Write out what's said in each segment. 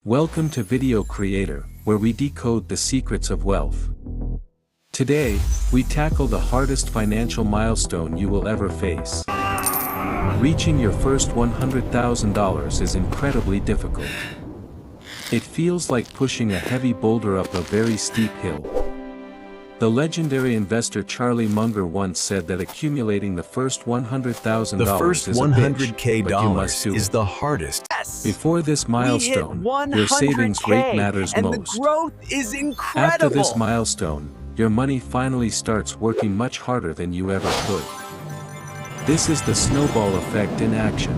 Welcome to Video Creator, where we decode the secrets of wealth. Today, we tackle the hardest financial milestone you will ever face. Reaching your first $100,000 is incredibly difficult. It feels like pushing a heavy boulder up a very steep hill. The legendary investor Charlie Munger once said that accumulating the first $100,000 The first is a $100K bitch, but you must do is it. the hardest. Before this milestone, your savings rate matters and most. the growth is incredible. After this milestone, your money finally starts working much harder than you ever could. This is the snowball effect in action.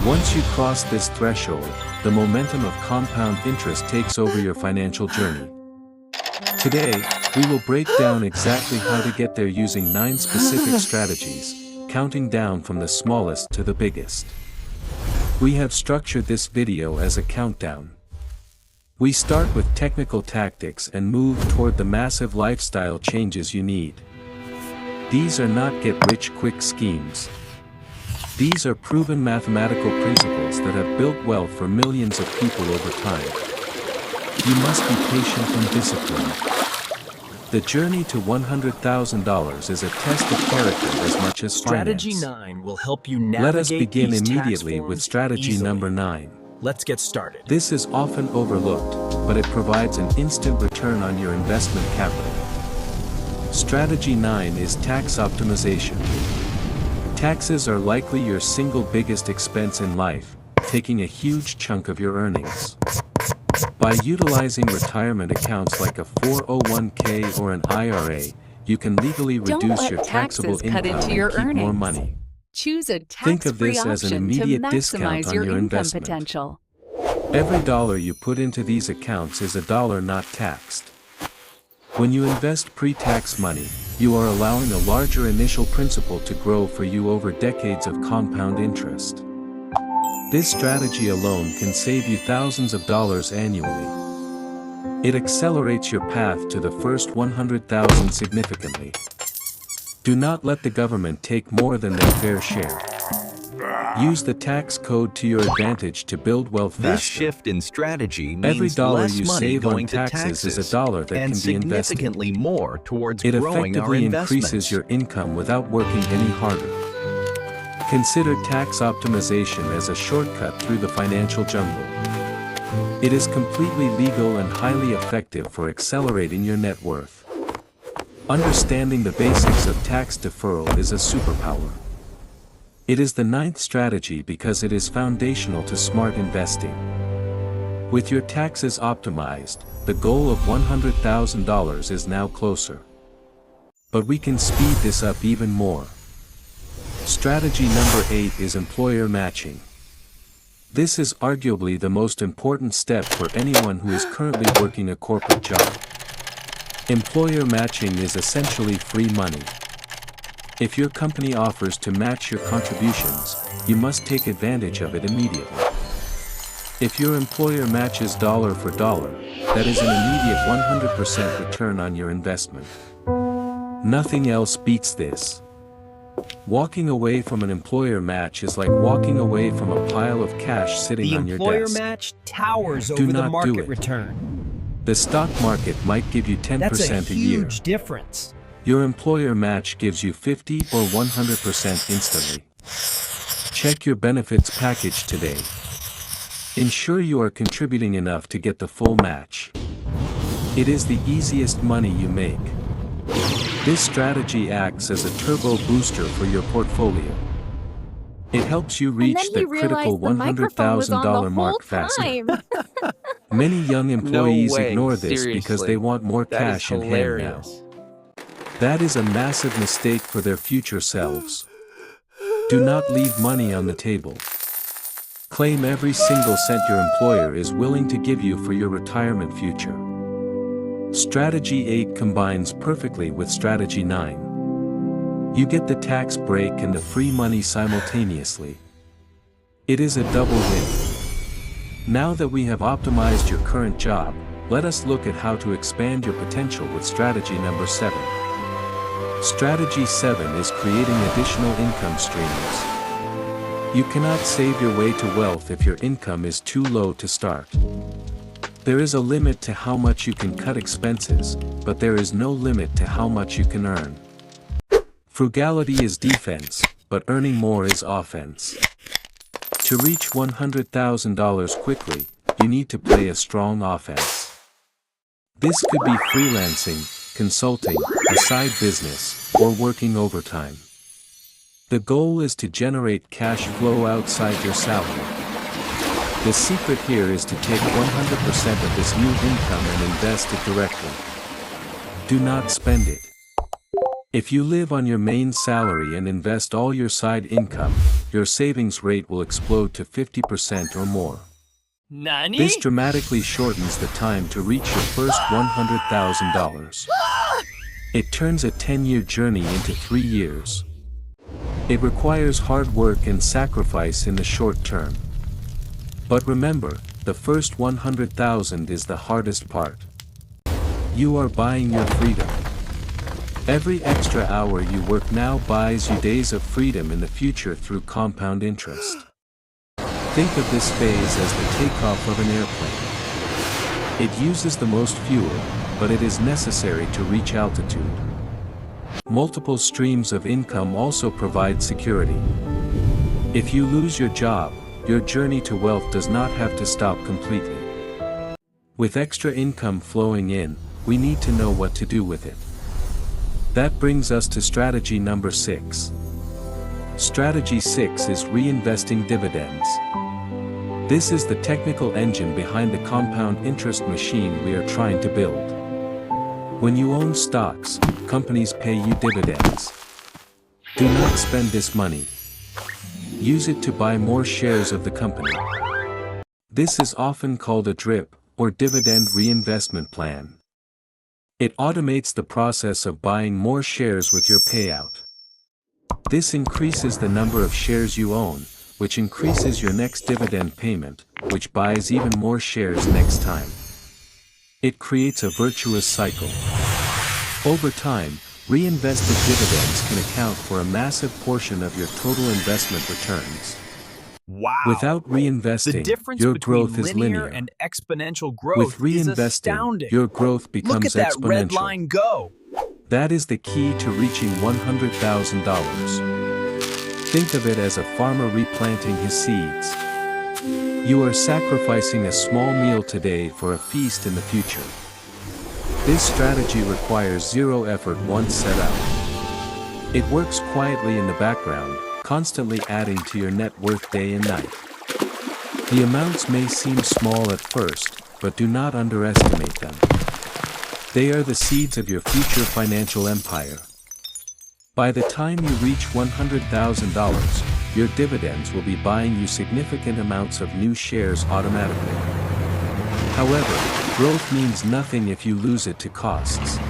Once you cross this threshold, the momentum of compound interest takes over your financial journey. Today, we will break down exactly how to get there using 9 specific strategies, counting down from the smallest to the biggest. We have structured this video as a countdown. We start with technical tactics and move toward the massive lifestyle changes you need. These are not get-rich-quick schemes. These are proven mathematical principles that have built wealth for millions of people over time. You must be patient and disciplined. The journey to $100,000 is a test of character as much as Strategy finance. 9 will help you navigate Let us begin these immediately tax with forms strategy easily. number 9. Let's get started. This is often overlooked, but it provides an instant return on your investment capital. Strategy 9 is tax optimization. Taxes are likely your single biggest expense in life, taking a huge chunk of your earnings. By utilizing retirement accounts like a 401k or an IRA, you can legally reduce your taxable income and keep more money. Choose a Think of tax-free this as an option to immediate discount maximize on your your income investment. potential. Every dollar you put into these accounts is a dollar not taxed. When you invest pre-tax money, you are allowing a larger initial principal to grow for you over decades of compound interest. This strategy alone can save you thousands of dollars annually. It accelerates your path to the first $100,000 significantly. Do not let the government take more than their fair share. Use the tax code to your advantage to build wealth faster. This shift in strategy means Every dollar less you money save on going to taxes is a taxes dollar that and can be invested. significantly more towards It growing our effectively investments. increases your income without working any harder. Consider tax optimization as a shortcut through the financial jungle. It is completely legal and highly effective for accelerating your net worth. Understanding the basics of tax deferral is a superpower. It is the 9th strategy because it is foundational to smart investing. With your taxes optimized, the goal of $100,000 is now closer. But we can speed this up even more. Strategy number 8 is employer matching. This is arguably the most important step for anyone who is currently working a corporate job. Employer matching is essentially free money. If your company offers to match your contributions, you must take advantage of it immediately. If your employer matches dollar for dollar, that is an immediate 100% return on your investment. Nothing else beats this. Walking away from an employer match is like walking away from a pile of cash sitting The on your employer desk. match towers Do over the not do market it. return. The stock market might give you 10% That's a a year. huge difference. Your employer match gives you 50 or 100% instantly. Check your benefits package today. Ensure you are contributing enough to get the full match. It is the easiest money you make. This strategy acts as a turbo booster for your portfolio. It helps you reach the critical $100,000 mark faster. Many young employees way, ignore this because seriously. they want more That is cash in hand now. hilarious. That is a massive mistake for their future selves. Do not leave money on the table. Claim every single cent your employer is willing to give you for your retirement future. Strategy 8 combines perfectly with Strategy 9. You get the tax break and the free money simultaneously. It is a double win. Now that we have optimized your current job, let us look at how to expand your potential with strategy number 7. Strategy 7 is creating additional income streams. You cannot save your way to wealth if your income is too low to start. There is a limit to how much you can cut expenses, but there is no limit to how much you can earn. Frugality is defense, but earning more is offense. To reach $100,000 quickly, you need to play a strong offense. This could be freelancing, consulting, a side business, or working overtime. The goal is to generate cash flow outside your salary. The secret here is to take 100% of this new income and invest it directly. Do not spend it. If you live on your main salary and invest all your side income, your savings rate will explode to 50% or more. Nani? This dramatically shortens the time to reach your first $100,000. It turns a 10-year journey into 3 years. It requires hard work and sacrifice in the short term. But remember, the first 100,000 is the hardest part. You are buying your freedom. Every extra hour you work now buys you days of freedom in the future through compound interest. Think of this phase as the takeoff of an airplane. It uses the most fuel, but it is necessary to reach altitude. Multiple streams of income also provide security. If you lose your job, your journey to wealth does not have to stop completely. With extra income flowing in, we need to know what to do with it. That brings us to strategy number 6. Strategy 6 is reinvesting dividends. This is the technical engine behind the compound interest machine we are trying to build. When you own stocks, companies pay you dividends. Do not spend this money. Use it to buy more shares of the company. This is often called a DRIP, or dividend reinvestment plan. It automates the process of buying more shares with your payout. This increases the number of shares you own, which increases your next dividend payment, which buys even more shares next time. It creates a virtuous cycle. Over time, reinvested dividends can account for a massive portion of your total investment returns. Wow. Without The reinvesting, difference your between growth is linear linear. and exponential growth With is reinvesting, astounding. your growth Look becomes at that exponential. red line go. That is the key to reaching $100,000. Think of it as a farmer replanting his seeds. You are sacrificing a small meal today for a feast in the future. This strategy requires zero effort once set up. It works quietly in the background, constantly adding to your net worth day and night. The amounts may seem small at first, but do not underestimate them. They are the seeds of your future financial empire. By the time you reach $100,000, your dividends will be buying you significant amounts of new shares automatically. However, growth means nothing if you lose it to costs.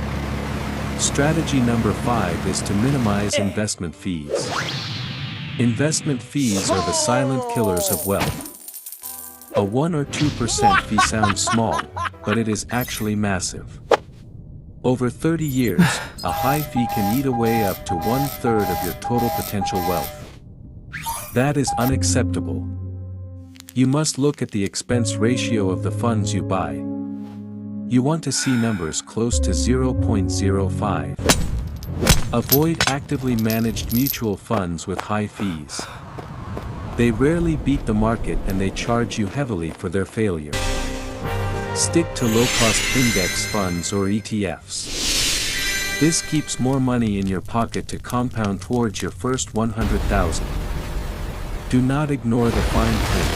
Strategy number 5 is to minimize investment fees. Investment fees are the silent killers of wealth. A 1 or 2% fee sounds small, but it is actually massive. Over 30 years, a high fee can eat away up to 1/3 of your total potential wealth. That is unacceptable. You must look at the expense ratio of the funds you buy. You want to see numbers close to 0.05. Avoid actively managed mutual funds with high fees. They rarely beat the market and they charge you heavily for their failure. Stick to low-cost index funds or ETFs. This keeps more money in your pocket to compound towards your first $100,000. Do not ignore the fine print.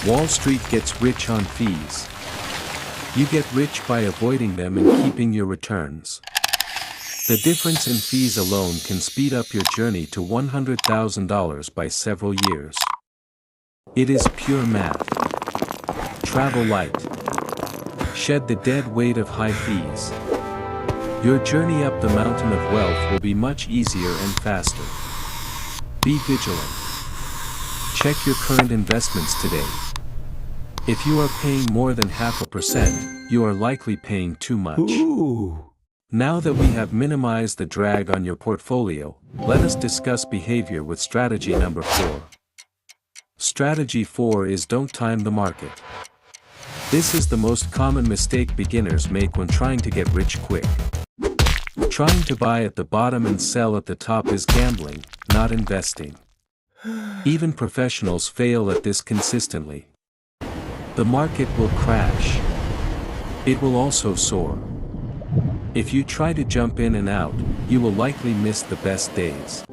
Wall Street gets rich on fees. You get rich by avoiding them and keeping your returns. The difference in fees alone can speed up your journey to $100,000 by several years. It is pure math. Travel light. Shed the dead weight of high fees. Your journey up the mountain of wealth will be much easier and faster. Be vigilant. Check your current investments today. If you are paying more than 0.5%, you are likely paying too much. Now that we have minimized the drag on your portfolio, let us discuss behavior with strategy number 4. Strategy 4 is don't time the market. This is the most common mistake beginners make when trying to get rich quick. Trying to buy at the bottom and sell at the top is gambling, not investing. Even professionals fail at this consistently. The market will crash. It will also soar. If you try to jump in and out, you will likely miss the best days.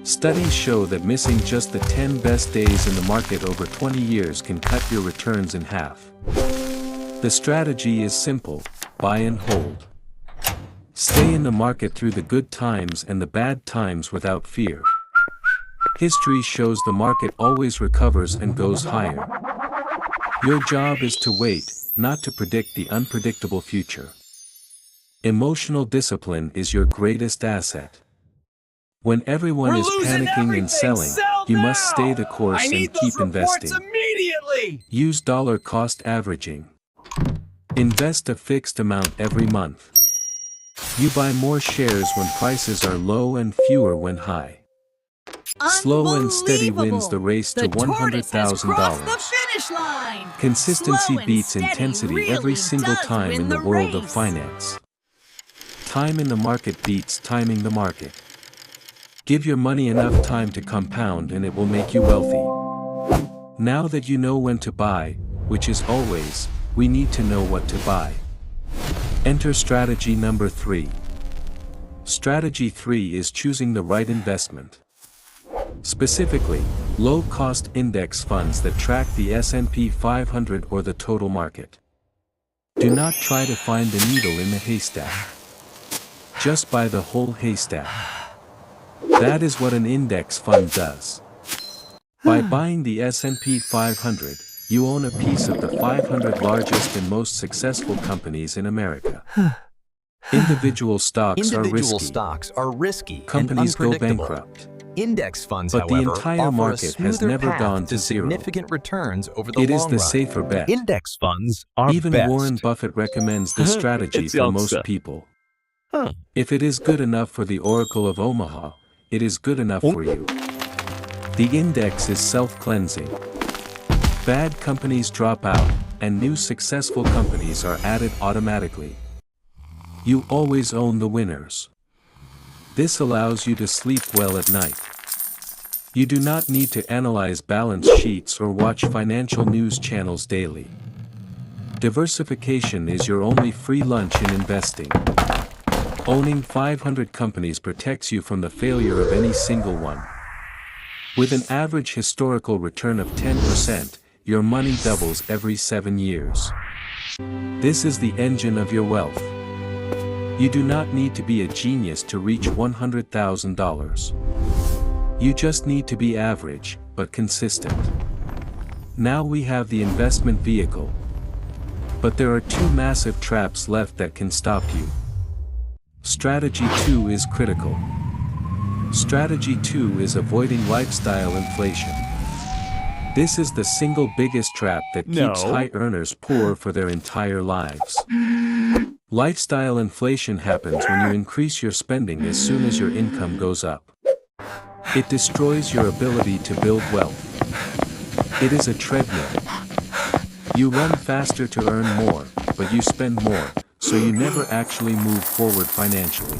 Studies show that missing just the 10 best days in the market over 20 years can cut your returns in half. The strategy is simple: buy and hold. Stay in the market through the good times and the bad times without fear. History shows the market always recovers and goes higher. Your job is to wait, not to predict the unpredictable future. Emotional discipline is your greatest asset. When everyone is panicking and selling, you must stay the course and keep investing. Immediately. Use dollar cost averaging. Invest a fixed amount every month. You buy more shares when prices are low and fewer when high. Slow and steady wins the race to $100,000. Consistency beats intensity every single time in the world of finance. Time in the market beats timing the market. Give your money enough time to compound and it will make you wealthy. Now that you know when to buy, which is always, we need to know what to buy. Enter strategy number 3. Strategy 3 is choosing the right investment. Specifically, low-cost index funds that track the S&P 500 or the total market. Do not try to find the needle in the haystack. Just buy the whole haystack. That is what an index fund does. By buying the S&P 500, you own a piece of the 500 largest and most successful companies in America. Individual stocks are risky. Companies go bankrupt. Index funds, but the however, entire market has never gone to zero. Significant returns over the It long is the run. safer bet. Index funds are Even best. Warren Buffett recommends this strategy for most people. If it is good enough for the Oracle of Omaha, it is good enough for you. The index is self-cleansing. Bad companies drop out, and new successful companies are added automatically. You always own the winners. This allows you to sleep well at night. You do not need to analyze balance sheets or watch financial news channels daily. Diversification is your only free lunch in investing. Owning 500 companies protects you from the failure of any single one. With an average historical return of 10%, your money doubles every 7 years. This is the engine of your wealth. You do not need to be a genius to reach $100,000. You just need to be average, but consistent. Now we have the investment vehicle. But there are 2 massive traps left that can stop you. Strategy 2 is critical. Strategy 2 is avoiding lifestyle inflation. This is the single biggest trap that keeps high earners poor for their entire lives. Lifestyle inflation happens when you increase your spending as soon as your income goes up. It destroys your ability to build wealth. It is a treadmill. You run faster to earn more, but you spend more, so you never actually move forward financially.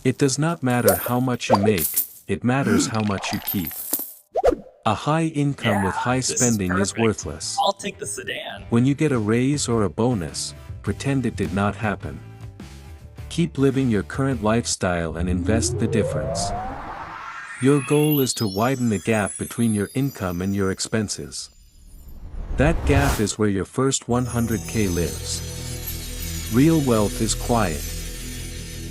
It does not matter how much you make, it matters how much you keep. A high income with high spending is worthless. I'll take the sedan. When you get a raise or a bonus, pretend it did not happen. Keep living your current lifestyle and invest the difference. Your goal is to widen the gap between your income and your expenses. That gap is where your first 100K lives. Real wealth is quiet.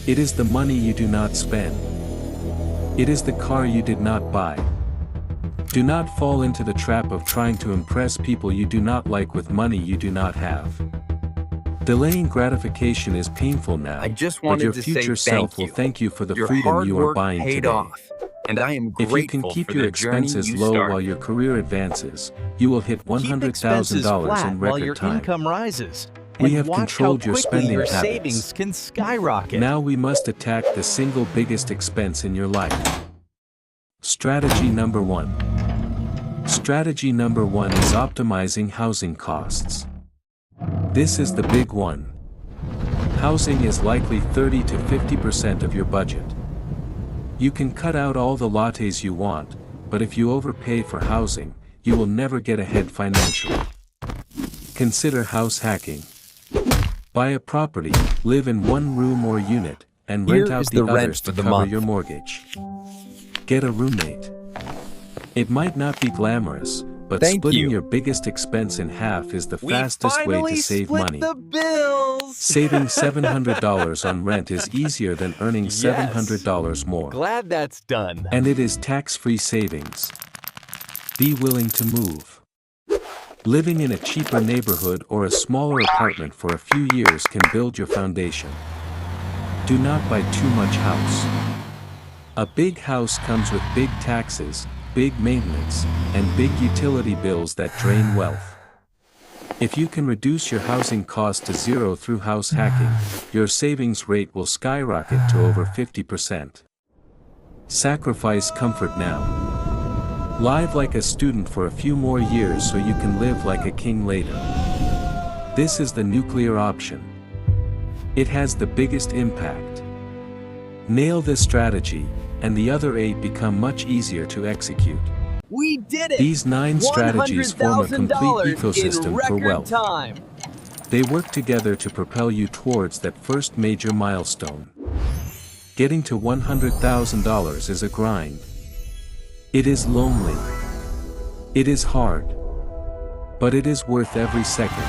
It is the money you do not spend. It is the car you did not buy. Do not fall into the trap of trying to impress people you do not like with money you do not have. Delaying gratification is painful now, I just but wanted your to future say self thank will you. thank you for the Your freedom hard you are work buying paid today. off, and I am If you can grateful keep for your the journey expenses you low started. while your career advances, you will hit Keep expenses $100,000 flat in while your record time. income rises. We And have watch controlled how your quickly spending your habits. savings can skyrocket. Now we must attack the single biggest expense in your life. Strategy number 1. Strategy number 1 is optimizing housing costs. This is the big one. Housing is likely 30 to 50% of your budget. You can cut out all the lattes you want, but if you overpay for housing, you will never get ahead financially. Consider house hacking. Buy a property, live in one room or unit, and rent Here out is the the rent others for to the cover month. your mortgage. Get a roommate. It might not be glamorous, but Thank splitting you. your biggest expense in half is the fastest way to save money. the bills. Saving $700 on rent is easier than earning Yes. $700 more. Glad that's done. And it is tax-free savings. Be willing to move. Living in a cheaper neighborhood or a smaller apartment for a few years can build your foundation. Do not buy too much house. A big house comes with big taxes, big maintenance, and big utility bills that drain wealth. If you can reduce your housing cost to zero through house hacking, your savings rate will skyrocket to over 50%. Sacrifice comfort now. Live like a student for a few more years so you can live like a king later. This is the nuclear option. It has the biggest impact. Nail this strategy, and the other 8 become much easier to execute. We did it! These 9 strategies form a complete $100,000 ecosystem in for record wealth. time. They work together to propel you towards that first major milestone. Getting to $100,000 is a grind. It is lonely. It is hard. But it is worth every second.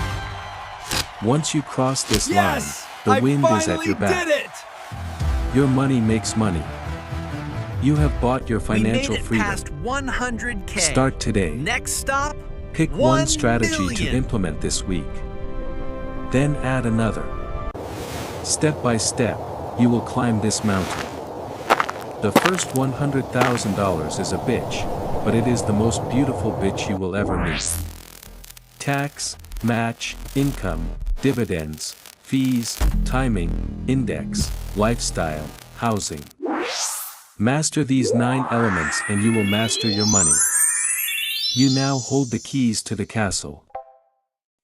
Once you cross this Yes! line, the wind is at finally your back. did it! Your money makes money. You have bought your We made financial it freedom. past 100K. Start today. Next stop, Pick 1 one strategy to million. implement this week. Then add another. Step by step, you will climb this mountain. The first $100,000 is a bitch, but it is the most beautiful bitch you will ever meet. Tax, match, income, dividends, fees, timing, index, lifestyle, housing. Master these 9 elements and you will master your money. You now hold the keys to the castle.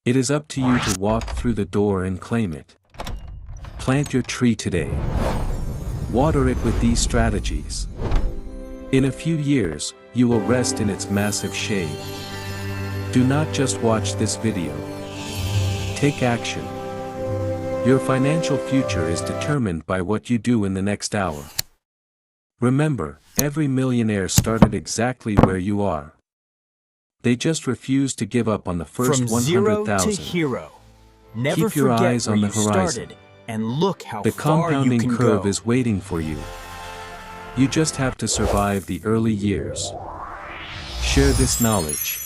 It is up to you to walk through the door and claim it. Plant your tree today. Water it with these strategies. In a few years, you will rest in its massive shade. Do not just watch this video. Take action. Your financial future is determined by what you do in the next hour. Remember, every millionaire started exactly where you are. They just refused to give up on the first From zero to 100,000. hero. Never Keep your forget eyes on where the you horizon. started, and look how The far you compounding can curve go. is waiting for you. You just have to survive the early years. Share this knowledge.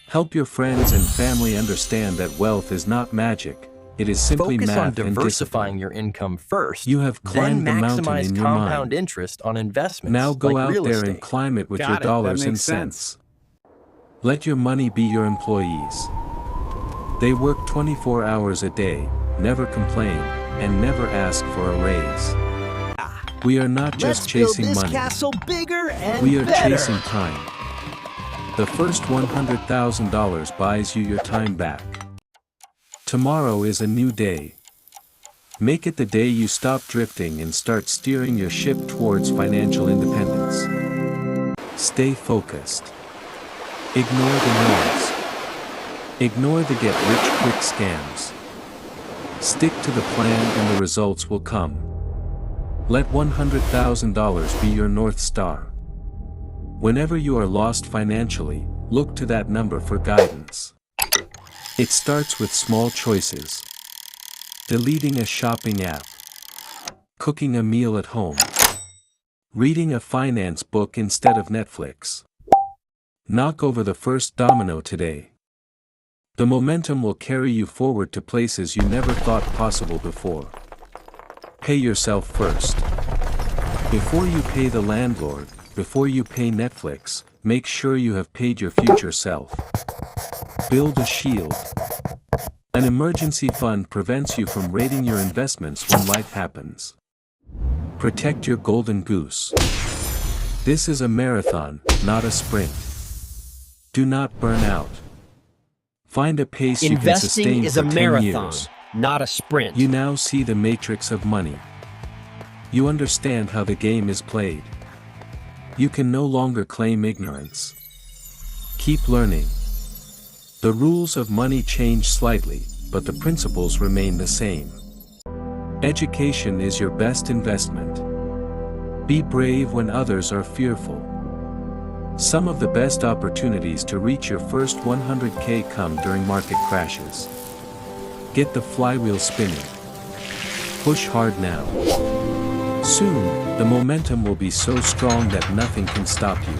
Help your friends and family understand that wealth is not magic, it is simply Focus on math and discipline. diversifying your income first. You have climbed the then mountain maximize in your compound mind. interest on investments. Now go like out real there estate. and climb it with Got your it, that dollars and makes sense. cents. Let your money be your employees. They work 24 hours a day, never complain, and never ask for a raise. We are not just Let's build chasing this money. castle bigger and We are better. chasing time. The first $100,000 buys you your time back. Tomorrow is a new day. Make it the day you stop drifting and start steering your ship towards financial independence. Stay focused. Ignore the noise. Ignore the get-rich-quick scams. Stick to the plan and the results will come. Let $100,000 be your North Star. Whenever you are lost financially, look to that number for guidance. It starts with small choices. Deleting a shopping app. Cooking a meal at home. Reading a finance book instead of Netflix. Knock over the first domino today. The momentum will carry you forward to places you never thought possible before. Pay yourself first. Before you pay the landlord, before you pay Netflix, make sure you have paid your future self. Build a shield. An emergency fund prevents you from raiding your investments when life happens. Protect your golden goose. This is a marathon, not a sprint. Do not burn out. Find a pace you can Investing sustain is for a 10 marathon, years. not a sprint. You now see the matrix of money. You understand how the game is played. You can no longer claim ignorance. Keep learning. The rules of money change slightly, but the principles remain the same. Education is your best investment. Be brave when others are fearful. Some of the best opportunities to reach your first 100K come during market crashes. Get the flywheel spinning. Push hard now. Soon, the momentum will be so strong that nothing can stop you.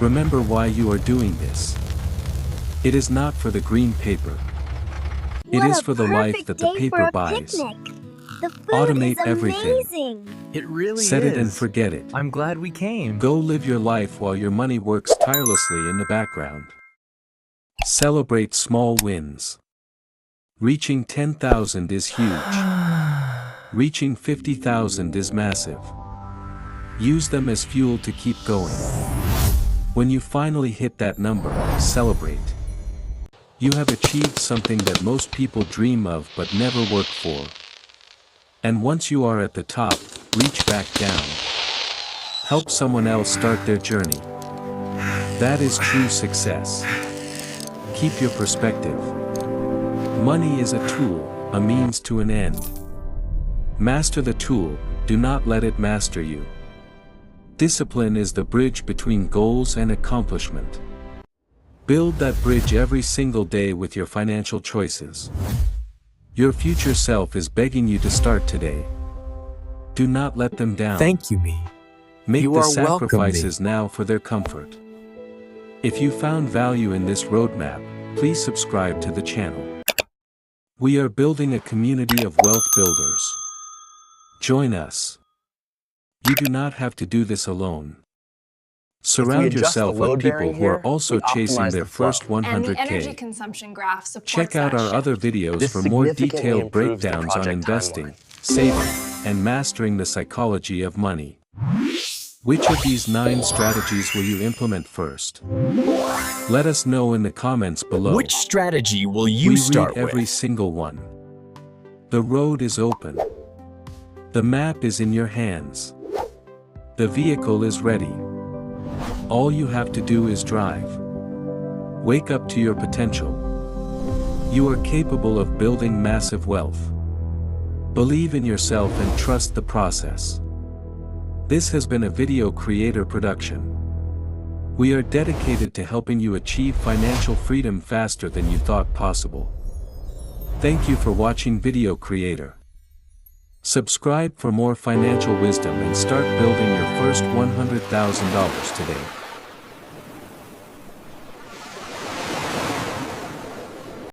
Remember why you are doing this. It is not for the green paper. It is for the life that the paper buys. The food Automate is everything. amazing. It really Set is. it and forget it. I'm glad we came. Go live your life while your money works tirelessly in the background. Celebrate small wins. Reaching 10,000 is huge. Reaching 50,000 is massive. Use them as fuel to keep going. When you finally hit that number, celebrate. You have achieved something that most people dream of but never work for. And once you are at the top, reach back down. Help someone else start their journey. That is true success. Keep your perspective. Money is a tool, a means to an end. Master the tool, do not let it master you. Discipline is the bridge between goals and accomplishment. Build that bridge every single day with your financial choices. Your future self is begging you to start today. Do not let them down. Thank you, me. Make You the are welcome, sacrifices now for their comfort. If you found value in this roadmap, please subscribe to the channel. We are building a community of wealth builders. Join us. You do not have to do this alone. Surround adjust the yourself with load people bearing who are here, also we chasing optimize their the flow. first And the energy 100K. consumption graph supports Check out that our shift. other videos This for more significantly detailed improves the breakdowns on project investing, timeline. saving, and mastering the psychology of money. Which of these 9 strategies will you implement first? Let us know in the comments below. Which strategy will you We start read every with? single one. The road is open. The map is in your hands. The vehicle is ready. All you have to do is drive. Wake up to your potential. You are capable of building massive wealth. Believe in yourself and trust the process. This has been a Video Creator production. We are dedicated to helping you achieve financial freedom faster than you thought possible. Thank you for watching Video Creator. Subscribe for more financial wisdom and start building your first $100,000 today.